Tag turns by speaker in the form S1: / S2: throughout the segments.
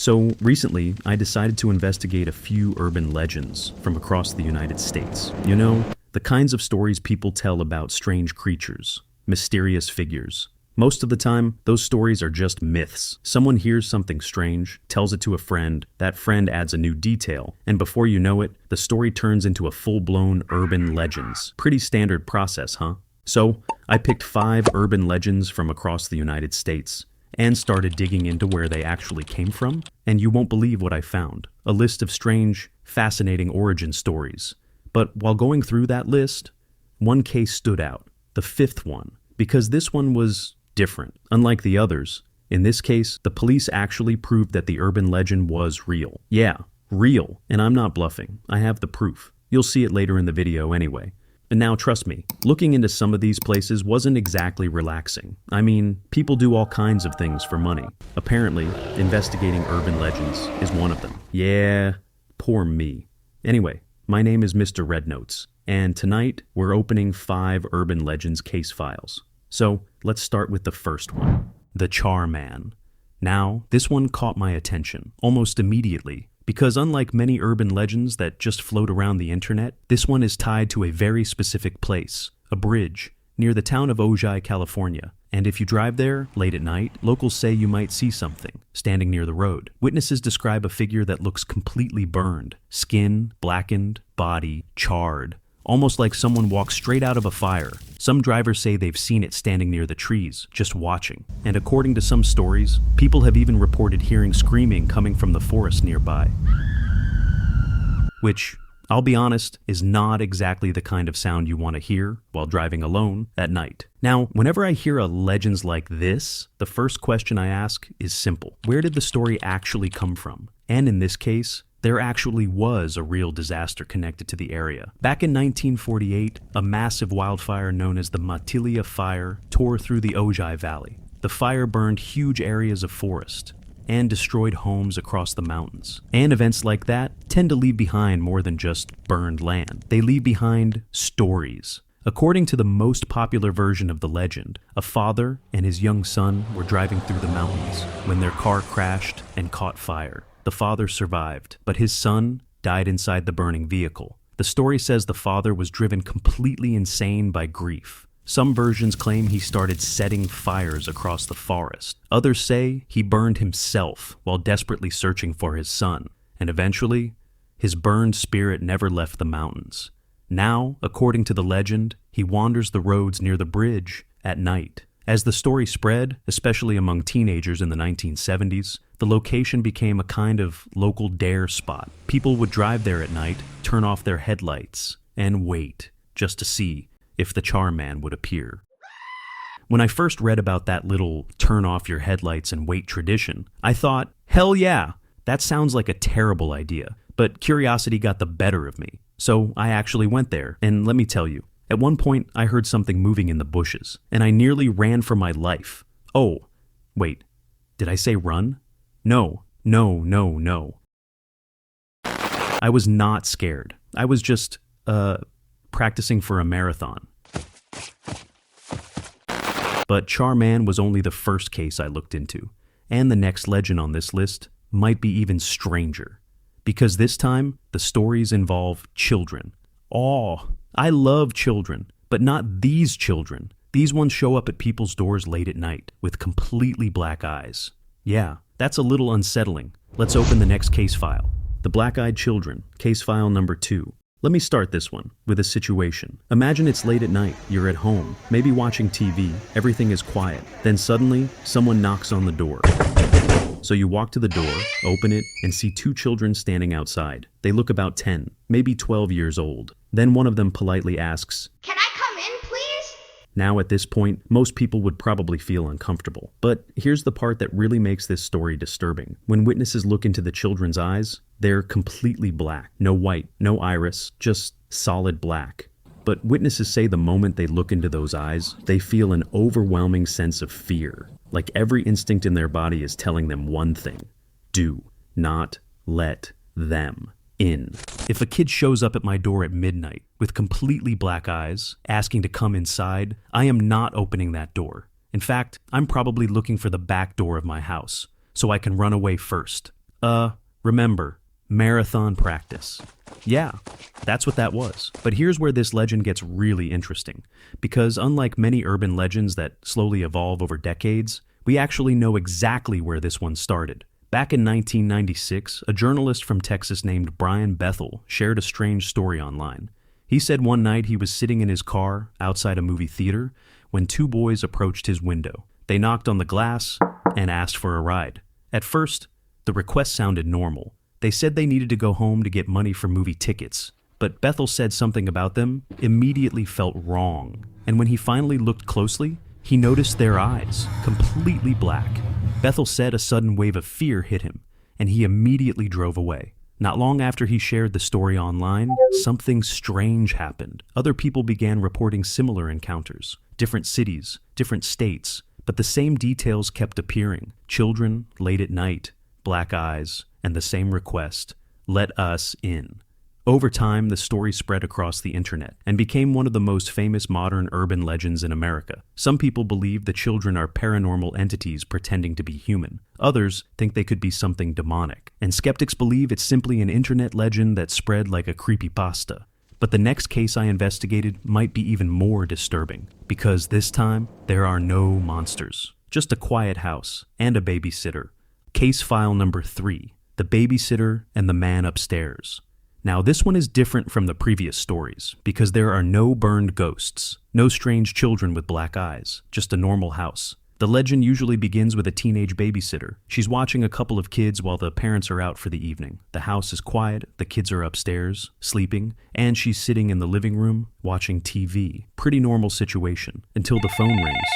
S1: So recently, I decided to investigate a few urban legends from across the United States. You know, the kinds of stories people tell about strange creatures, mysterious figures. Most of the time, those stories are just myths. Someone hears something strange, tells it to a friend, that friend adds a new detail, and before you know it, the story turns into a full-blown urban legends. Pretty standard process, huh? So, I picked 5 urban legends from across the United States and started digging into where they actually came from, and you won't believe what I found. A list of strange, fascinating origin stories. But while going through that list, one case stood out, the 5th one, because this one was different. Unlike the others, in this case, the police actually proved that the urban legend was real. Yeah, real, and I'm not bluffing. I have the proof. You'll see it later in the video anyway. And now, trust me, looking into some of these places wasn't exactly relaxing. I mean, people do all kinds of things for money. Apparently, investigating urban legends is one of them. Yeah, poor me. Anyway, my name is Mr. Red Notes, and tonight we're opening 5 urban legends case files. So, let's start with the first one, the Charman. Now, this one caught my attention almost immediately, because unlike many urban legends that just float around the internet, this one is tied to a very specific place, a bridge, near the town of Ojai, California. And if you drive there, late at night, locals say you might see something, standing near the road. Witnesses describe a figure that looks completely burned, skin, blackened, body, charred, almost like someone walked straight out of a fire. Some drivers say they've seen it standing near the trees, just watching. And according to some stories, people have even reported hearing screaming coming from the forest nearby. Which, I'll be honest, is not exactly the kind of sound you want to hear while driving alone at night. Now, whenever I hear a legends like this, the first question I ask is simple. Where did the story actually come from? And in this case, there actually was a real disaster connected to the area. Back in 1948, a massive wildfire known as the Matilija Fire tore through the Ojai Valley. The fire burned huge areas of forest and destroyed homes across the mountains. And events like that tend to leave behind more than just burned land. They leave behind stories. According to the most popular version of the legend, a father and his young son were driving through the mountains when their car crashed and caught fire. The father survived, but his son died inside the burning vehicle. The story says the father was driven completely insane by grief. Some versions claim he started setting fires across the forest. Others say he burned himself while desperately searching for his son, and eventually, his burned spirit never left the mountains. Now, according to the legend, he wanders the roads near the bridge at night. As the story spread, especially among teenagers in the 1970s, the location became a kind of local dare spot. People would drive there at night, turn off their headlights, and wait just to see if the Charman would appear. When I first read about that little turn off your headlights and wait tradition, I thought, hell yeah, that sounds like a terrible idea. But curiosity got the better of me. So I actually went there, and let me tell you, at one point I heard something moving in the bushes, and I nearly ran for my life. Oh, wait, did I say run? No. I was not scared. I was just, practicing for a marathon. But Charman was only the first case I looked into, and the next legend on this list might be even stranger. Because this time, the stories involve children. Oh, I love children, but not these children. These ones show up at people's doors late at night with completely black eyes. Yeah, that's a little unsettling. Let's open the next case file. The Black-Eyed Children, case file number 2. Let me start this one with a situation. Imagine it's late at night, you're at home, maybe watching TV, everything is quiet. Then suddenly, someone knocks on the door. So you walk to the door, open it, and see 2 children standing outside. They look about 10, maybe 12 years old. Then one of them politely asks,
S2: "Can I come in, please?"
S1: Now at this point, most people would probably feel uncomfortable. But here's the part that really makes this story disturbing. When witnesses look into the children's eyes, they're completely black. No white, no iris, just solid black. But witnesses say the moment they look into those eyes, they feel an overwhelming sense of fear. Like every instinct in their body is telling them one thing: do not let them in. If a kid shows up at my door at midnight with completely black eyes, asking to come inside, I am not opening that door. In fact, I'm probably looking for the back door of my house, so I can run away first. Remember, marathon practice. Yeah, that's what that was. But here's where this legend gets really interesting, because unlike many urban legends that slowly evolve over decades, we actually know exactly where this one started. Back in 1996, a journalist from Texas named Brian Bethel shared a strange story online. He said one night he was sitting in his car outside a movie theater when two boys approached his window. They knocked on the glass and asked for a ride. At first, the request sounded normal. They said they needed to go home to get money for movie tickets, but Bethel said something about them immediately felt wrong. And when he finally looked closely, he noticed their eyes, completely black. Bethel said a sudden wave of fear hit him, and he immediately drove away. Not long after he shared the story online, something strange happened. Other people began reporting similar encounters. Different cities, different states, but the same details kept appearing. Children, late at night, black eyes, and the same request, "Let us in." Over time, the story spread across the internet and became one of the most famous modern urban legends in America. Some people believe the children are paranormal entities pretending to be human. Others think they could be something demonic. And skeptics believe it's simply an internet legend that spread like a creepypasta. But the next case I investigated might be even more disturbing, because this time, there are no monsters. Just a quiet house and a babysitter. Case file number 3. The babysitter and the man upstairs. Now, this one is different from the previous stories because there are no burned ghosts, no strange children with black eyes, just a normal house. The legend usually begins with a teenage babysitter. She's watching a couple of kids while the parents are out for the evening. The house is quiet, the kids are upstairs, sleeping, and she's sitting in the living room watching TV. Pretty normal situation until the phone rings.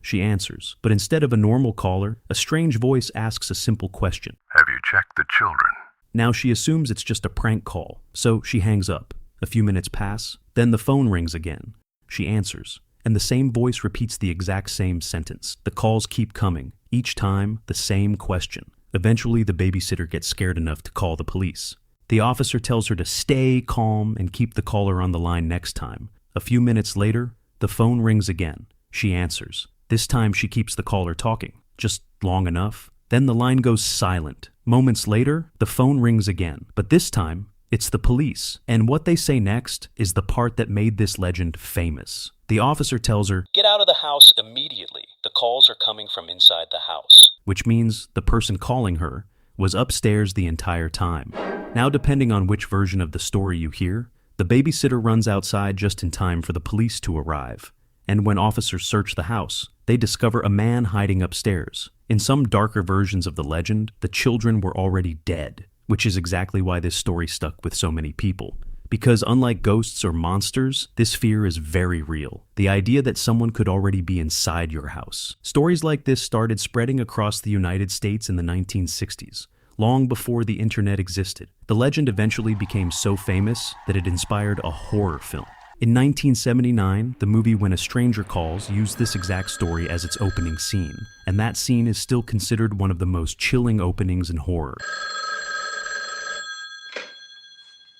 S1: She answers, but instead of a normal caller, a strange voice asks a simple question.
S3: Have you checked the children?
S1: Now she assumes it's just a prank call, so she hangs up. A few minutes pass, then the phone rings again. She answers, and the same voice repeats the exact same sentence. The calls keep coming, each time the same question. Eventually, the babysitter gets scared enough to call the police. The officer tells her to stay calm and keep the caller on the line next time. A few minutes later, the phone rings again. She answers. This time she keeps the caller talking, just long enough. Then the line goes silent. Moments later, the phone rings again, but this time, it's the police. And what they say next is the part that made this legend famous. The officer tells her, "Get out of the house immediately. The calls are coming from inside the house." Which means the person calling her was upstairs the entire time. Now, depending on which version of the story you hear, the babysitter runs outside just in time for the police to arrive. And when officers search the house, they discover a man hiding upstairs. In some darker versions of the legend, the children were already dead, which is exactly why this story stuck with so many people. Because unlike ghosts or monsters, this fear is very real. The idea that someone could already be inside your house. Stories like this started spreading across the United States in the 1960s, long before the internet existed. The legend eventually became so famous that it inspired a horror film. In 1979, the movie When a Stranger Calls used this exact story as its opening scene, and that scene is still considered one of the most chilling openings in horror.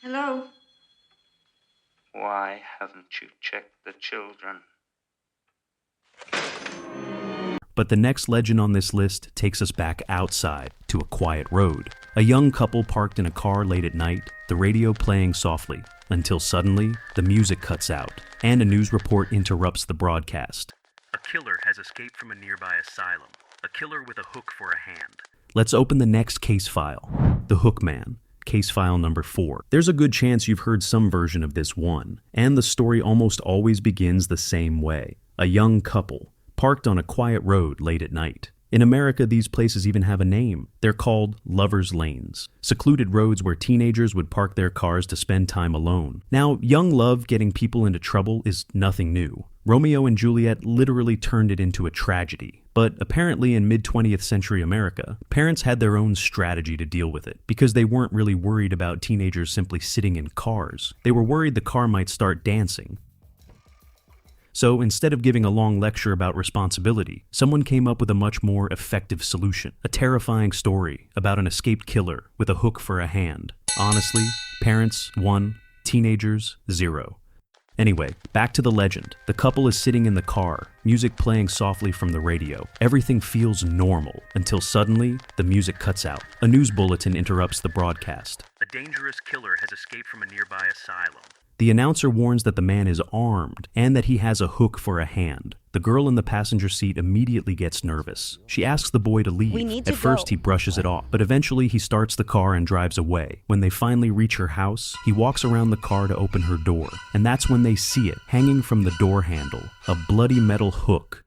S2: Hello?
S4: Why haven't you checked the children?
S1: But the next legend on this list takes us back outside to a quiet road. A young couple parked in a car late at night, the radio playing softly, until suddenly the music cuts out and a news report interrupts the broadcast. A killer has escaped from a nearby asylum. A killer with a hook for a hand. Let's open the next case file. The Hook Man. Case file number 4. There's a good chance you've heard some version of this one, and the story almost always begins the same way. A young couple parked on a quiet road late at night. In America, these places even have a name. They're called lovers' lanes, secluded roads where teenagers would park their cars to spend time alone. Now, young love getting people into trouble is nothing new. Romeo and Juliet literally turned it into a tragedy. But apparently in mid-20th century America, parents had their own strategy to deal with it, because they weren't really worried about teenagers simply sitting in cars. They were worried the car might start dancing. So instead of giving a long lecture about responsibility, someone came up with a much more effective solution. A terrifying story about an escaped killer with a hook for a hand. Honestly, parents, 1, teenagers, 0. Anyway, back to the legend. The couple is sitting in the car, music playing softly from the radio. Everything feels normal until suddenly the music cuts out. A news bulletin interrupts the broadcast. A dangerous killer has escaped from a nearby asylum. The announcer warns that the man is armed and that he has a hook for a hand. The girl in the passenger seat immediately gets nervous. She asks the boy to leave. At first, he brushes it off, but eventually he starts the car and drives away. When they finally reach her house, he walks around the car to open her door, and that's when they see it, hanging from the door handle, a bloody metal hook.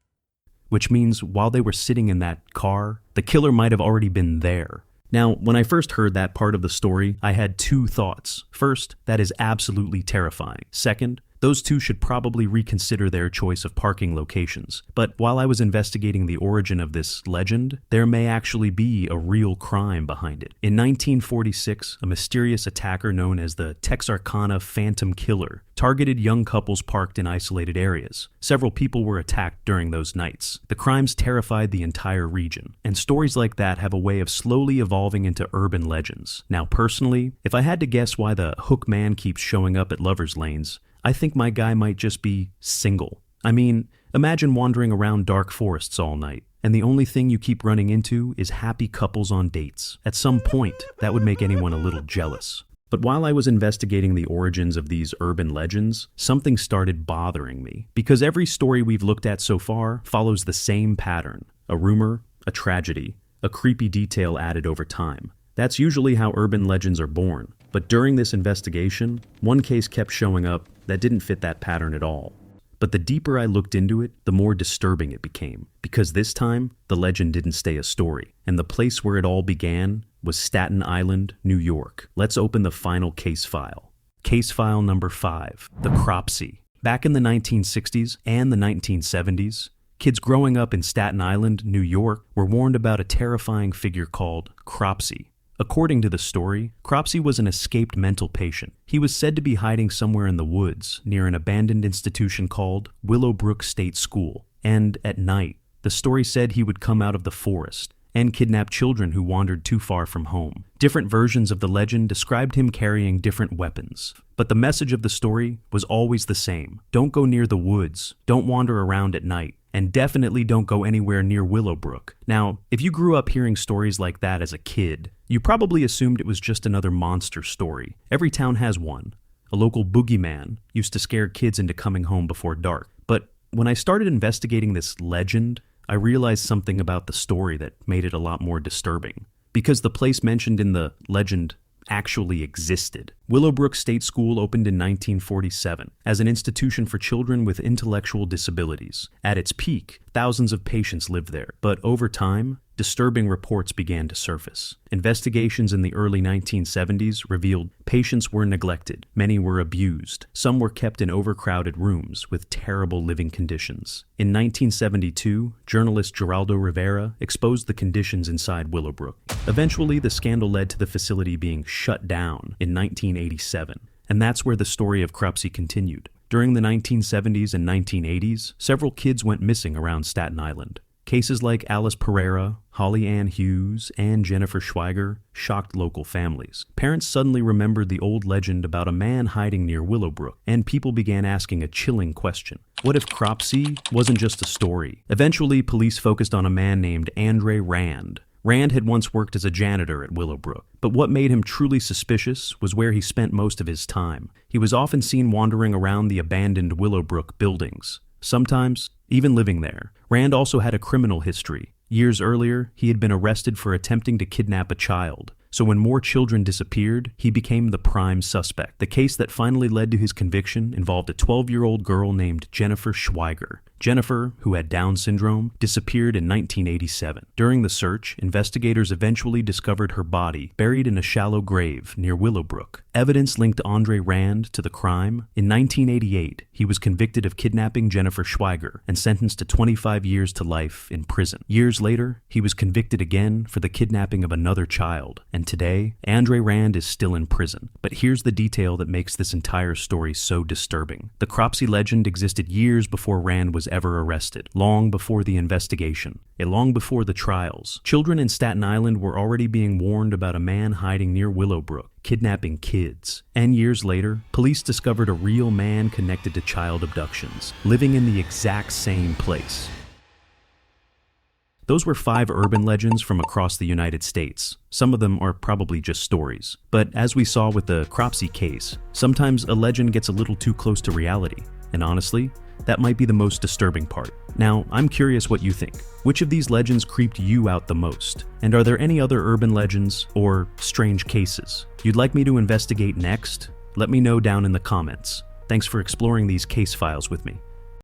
S1: Which means while they were sitting in that car, the killer might have already been there. Now, when I first heard that part of the story, I had two thoughts. First, that is absolutely terrifying. Second, those two should probably reconsider their choice of parking locations. But while I was investigating the origin of this legend, there may actually be a real crime behind it. In 1946, a mysterious attacker known as the Texarkana Phantom Killer targeted young couples parked in isolated areas. Several people were attacked during those nights. The crimes terrified the entire region, and stories like that have a way of slowly evolving into urban legends. Now, personally, if I had to guess why the hook man keeps showing up at lovers' lanes, I think my guy might just be single. I mean, imagine wandering around dark forests all night, and the only thing you keep running into is happy couples on dates. At some point, that would make anyone a little jealous. But while I was investigating the origins of these urban legends, something started bothering me. Because every story we've looked at so far follows the same pattern. A rumor, a tragedy, a creepy detail added over time. That's usually how urban legends are born. But during this investigation, one case kept showing up that didn't fit that pattern at all. But the deeper I looked into it, the more disturbing it became. Because this time, the legend didn't stay a story. And the place where it all began was Staten Island, New York. Let's open the final case file. Case file number 5, the Cropsey. Back in the 1960s and the 1970s, kids growing up in Staten Island, New York, were warned about a terrifying figure called Cropsey. According to the story, Cropsey was an escaped mental patient. He was said to be hiding somewhere in the woods near an abandoned institution called Willowbrook State School. And at night, the story said he would come out of the forest and kidnap children who wandered too far from home. Different versions of the legend described him carrying different weapons. But the message of the story was always the same. Don't go near the woods, don't wander around at night, and definitely don't go anywhere near Willowbrook. Now, if you grew up hearing stories like that as a kid, you probably assumed it was just another monster story. Every town has one. A local boogeyman used to scare kids into coming home before dark. But when I started investigating this legend, I realized something about the story that made it a lot more disturbing. Because the place mentioned in the legend actually existed. Willowbrook State School opened in 1947 as an institution for children with intellectual disabilities. At its peak, thousands of patients lived there, but over time, disturbing reports began to surface. Investigations in the early 1970s revealed patients were neglected, many were abused, some were kept in overcrowded rooms with terrible living conditions. In 1972, journalist Geraldo Rivera exposed the conditions inside Willowbrook. Eventually, the scandal led to the facility being shut down in 1987, and that's where the story of Cropsey continued. During the 1970s and 1980s, several kids went missing around Staten Island. Cases like Alice Pereira, Holly Ann Hughes, and Jennifer Schweiger shocked local families. Parents suddenly remembered the old legend about a man hiding near Willowbrook, and people began asking a chilling question. What if Cropsey wasn't just a story? Eventually, police focused on a man named Andre Rand. Rand had once worked as a janitor at Willowbrook, but what made him truly suspicious was where he spent most of his time. He was often seen wandering around the abandoned Willowbrook buildings, sometimes even living there. Rand also had a criminal history. Years earlier, he had been arrested for attempting to kidnap a child. So when more children disappeared, he became the prime suspect. The case that finally led to his conviction involved a 12-year-old girl named Jennifer Schweiger. Jennifer, who had Down syndrome, disappeared in 1987. During the search, investigators eventually discovered her body buried in a shallow grave near Willowbrook. Evidence linked Andre Rand to the crime. In 1988, he was convicted of kidnapping Jennifer Schweiger and sentenced to 25 years to life in prison. Years later, he was convicted again for the kidnapping of another child and And today, Andre Rand is still in prison. But here's the detail that makes this entire story so disturbing. The Cropsey legend existed years before Rand was ever arrested, long before the investigation, and long before the trials. Children in Staten Island were already being warned about a man hiding near Willowbrook, kidnapping kids. And years later, police discovered a real man connected to child abductions, living in the exact same place. Those were 5 urban legends from across the United States. Some of them are probably just stories. But as we saw with the Cropsey case, sometimes a legend gets a little too close to reality. And honestly, that might be the most disturbing part. Now, I'm curious what you think. Which of these legends creeped you out the most? And are there any other urban legends or strange cases you'd like me to investigate next? Let me know down in the comments. Thanks for exploring these case files with me.